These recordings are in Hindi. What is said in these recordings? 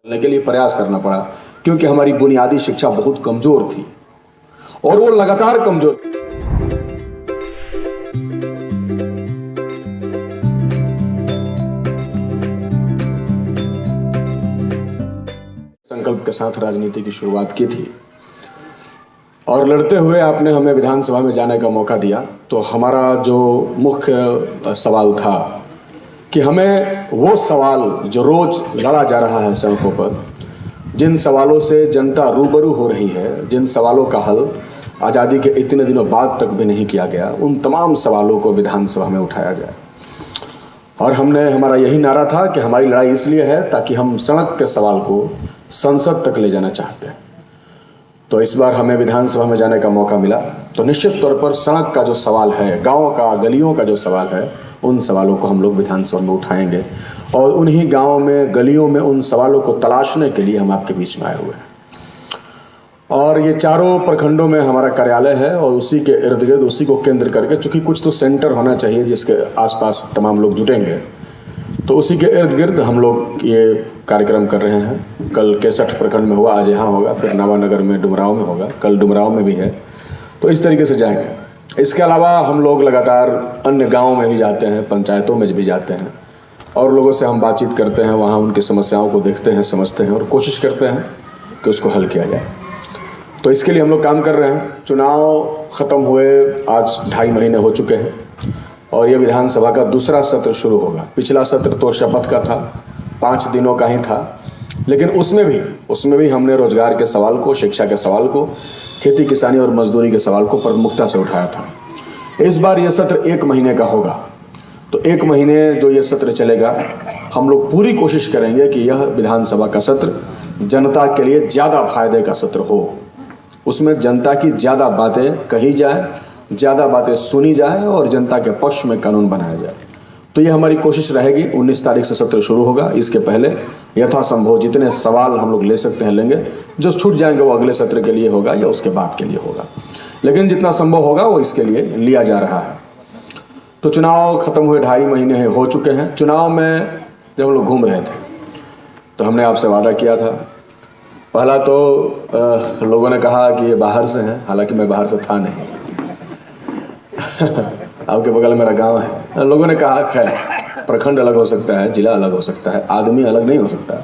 करने के लिए प्रयास करना पड़ा, क्योंकि हमारी बुनियादी शिक्षा बहुत कमजोर थी और वो लगातार कमजोर। संकल्प के साथ राजनीति की शुरुआत की थी और लड़ते हुए आपने हमें विधानसभा में जाने का मौका दिया। तो हमारा जो मुख्य सवाल था कि हमें वो सवाल जो रोज लड़ा जा रहा है सड़कों पर, जिन सवालों से जनता रूबरू हो रही है, जिन सवालों का हल आज़ादी के इतने दिनों बाद तक भी नहीं किया गया, उन तमाम सवालों को विधानसभा में उठाया जाए। और हमारा यही नारा था कि हमारी लड़ाई इसलिए है ताकि हम सड़क के सवाल को संसद तक ले जाना चाहते हैं। तो इस बार हमें विधानसभा में जाने का मौका मिला, तो निश्चित तौर पर सड़क का जो सवाल है, गाँव का, गलियों का जो सवाल है, उन सवालों को हम लोग विधानसभा में उठाएंगे और उन्हीं गाँव में, गलियों में उन सवालों को तलाशने के लिए हम आपके बीच में आए हुए हैं। और ये चारों प्रखंडों में हमारा कार्यालय है और उसी के इर्द गिर्द, उसी को केंद्र करके, चूँकि कुछ तो सेंटर होना चाहिए जिसके आसपास तमाम लोग जुटेंगे, तो उसी के इर्द गिर्द हम लोग ये कार्यक्रम कर रहे हैं। कल 61 प्रखंड में हुआ, आज यहाँ होगा, फिर नवानगर में, डुमराव में होगा, कल डुमराव में भी है। तो इस तरीके से जाएंगे। इसके अलावा हम लोग लगातार अन्य गाँव में भी जाते हैं, पंचायतों में भी जाते हैं और लोगों से हम बातचीत करते हैं, वहाँ उनकी समस्याओं को देखते हैं, समझते हैं और कोशिश करते हैं कि उसको हल किया जाए। तो इसके लिए हम लोग काम कर रहे हैं। चुनाव ख़त्म हुए आज 2.5 महीने हो चुके हैं और ये विधानसभा का दूसरा सत्र शुरू होगा। पिछला सत्र तो शपथ का था, 5 दिनों का ही था, लेकिन उसमें भी हमने रोजगार के सवाल को, शिक्षा के सवाल को, खेती किसानी और मजदूरी के सवाल को प्रमुखता से उठाया था। इस बार ये सत्र 1 महीने का होगा। तो 1 महीने जो ये सत्र चलेगा, हम लोग पूरी कोशिश करेंगे कि यह विधानसभा का सत्र जनता के लिए ज़्यादा फायदे का सत्र हो। उसमें जनता की ज़्यादा बातें कही जाए, ज़्यादा बातें सुनी जाए और जनता के पक्ष में कानून बनाया जाए। तो ये हमारी कोशिश रहेगी। 19 तारीख से सत्र शुरू होगा। इसके पहले यथासंभव जितने सवाल हम लोग ले सकते हैं लेंगे। जो छूट जाएंगे वो अगले सत्र के लिए होगा या उसके बाद के लिए होगा, लेकिन जितना संभव होगा वो इसके लिए लिया जा रहा है। तो चुनाव खत्म हुए 2.5 महीने हो चुके हैं। चुनाव में जब हम लोग घूम रहे थे तो हमने आपसे वादा किया था। पहला तो लोगों ने कहा कि ये बाहर से हैं, हालांकि मैं बाहर से था नहीं। आपके बगल मेरा गांव है। लोगों ने कहा खैर, प्रखंड अलग हो सकता है, जिला अलग हो सकता है, आदमी अलग नहीं हो सकता।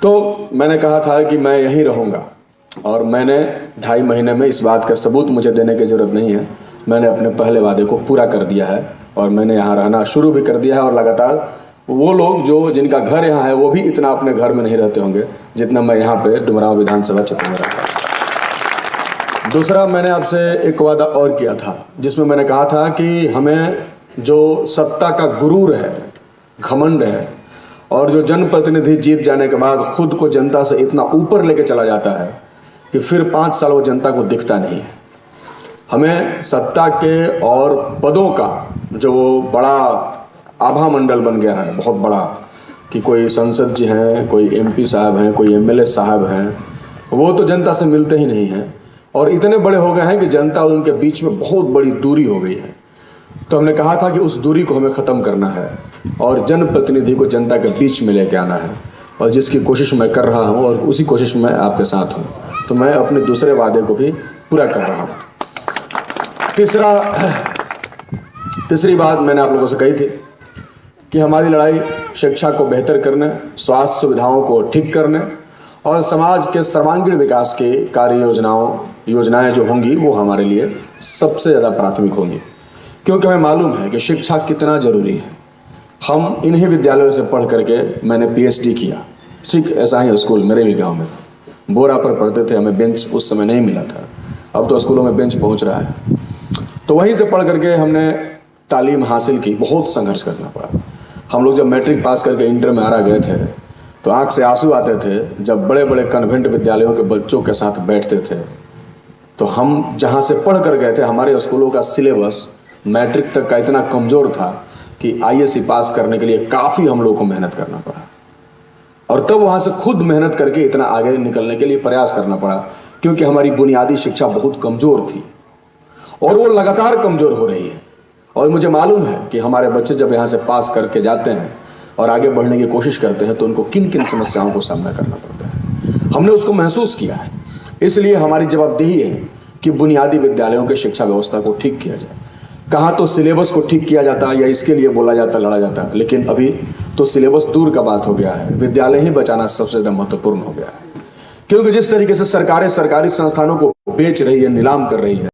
तो मैंने कहा था कि मैं यहीं रहूँगा और मैंने 2.5 महीने में इस बात का सबूत मुझे देने की ज़रूरत नहीं है। मैंने अपने पहले वादे को पूरा कर दिया है और मैंने यहाँ रहना शुरू भी कर दिया है। और लगातार वो लोग जिनका घर यहाँ है वो भी इतना अपने घर में नहीं रहते होंगे जितना मैं यहाँ पे डुमराव विधानसभा क्षेत्र में रहता हूँ। दूसरा, मैंने आपसे एक वादा और किया था जिसमें मैंने कहा था कि हमें जो सत्ता का गुरूर है, घमंड है और जो जनप्रतिनिधि जीत जाने के बाद खुद को जनता से इतना ऊपर लेके चला जाता है कि फिर 5 साल वो जनता को दिखता नहीं है। हमें सत्ता के और पदों का जो बड़ा आभा मंडल बन गया है, बहुत बड़ा, कि कोई संसद जी हैं, कोई MP साहब हैं, कोई MLA साहब हैं, वो तो जनता से मिलते ही नहीं हैं और इतने बड़े हो गए हैं कि जनता और उनके बीच में बहुत बड़ी दूरी हो गई है। तो हमने कहा था कि उस दूरी को हमें ख़त्म करना है और जनप्रतिनिधि को जनता के बीच में लेके आना है, और जिसकी कोशिश मैं कर रहा हूँ और उसी कोशिश में आपके साथ हूँ। तो मैं अपने दूसरे वादे को भी पूरा कर रहा हूँ। तीसरी बात मैंने आप लोगों से कही थी कि हमारी लड़ाई शिक्षा को बेहतर करने, स्वास्थ्य सुविधाओं को ठीक करने और समाज के सर्वांगीण विकास की कार्य योजनाएं जो होंगी वो हमारे लिए सबसे ज़्यादा प्राथमिक होंगी, क्योंकि हमें मालूम है कि शिक्षा कितना ज़रूरी है। हम इन्हीं विद्यालयों से पढ़ करके मैंने PhD किया। ठीक ऐसा ही स्कूल मेरे भी गाँव में था। बोरा पर पढ़ते थे, हमें बेंच उस समय नहीं मिला था, अब तो स्कूलों में बेंच पहुँच रहा है। तो वहीं से पढ़ करके हमने तालीम हासिल की। बहुत संघर्ष करना पड़ा। हम लोग जब मैट्रिक पास करके इंटर में आ गए थे तो आंख से आंसू आते थे जब बड़े बड़े कन्वेंट विद्यालयों के बच्चों के साथ बैठते थे। तो हम जहां से पढ़ कर गए थे, हमारे स्कूलों का सिलेबस मैट्रिक तक का इतना कमज़ोर था कि ISC पास करने के लिए काफ़ी हम लोग को मेहनत करना पड़ा और तब वहाँ से खुद मेहनत करके इतना आगे निकलने के लिए प्रयास करना पड़ा, क्योंकि हमारी बुनियादी शिक्षा बहुत कमज़ोर थी और वो लगातार कमज़ोर हो रही है। और मुझे मालूम है कि हमारे बच्चे जब यहाँ से पास करके जाते हैं और आगे बढ़ने की कोशिश करते हैं तो उनको किन किन समस्याओं को सामना करना पड़ता है, हमने उसको महसूस किया है। इसलिए हमारी जवाबदेही है कि बुनियादी विद्यालयों के शिक्षा व्यवस्था को ठीक किया जाए। कहाँ तो सिलेबस को ठीक किया जाता या इसके लिए बोला जाता, लड़ा जाता, लेकिन अभी तो सिलेबस दूर का बात हो गया है, विद्यालय ही बचाना सबसे ज्यादा महत्वपूर्ण हो गया है। क्योंकि जिस तरीके से सरकारें सरकारी संस्थानों को बेच रही है, नीलाम कर रही है,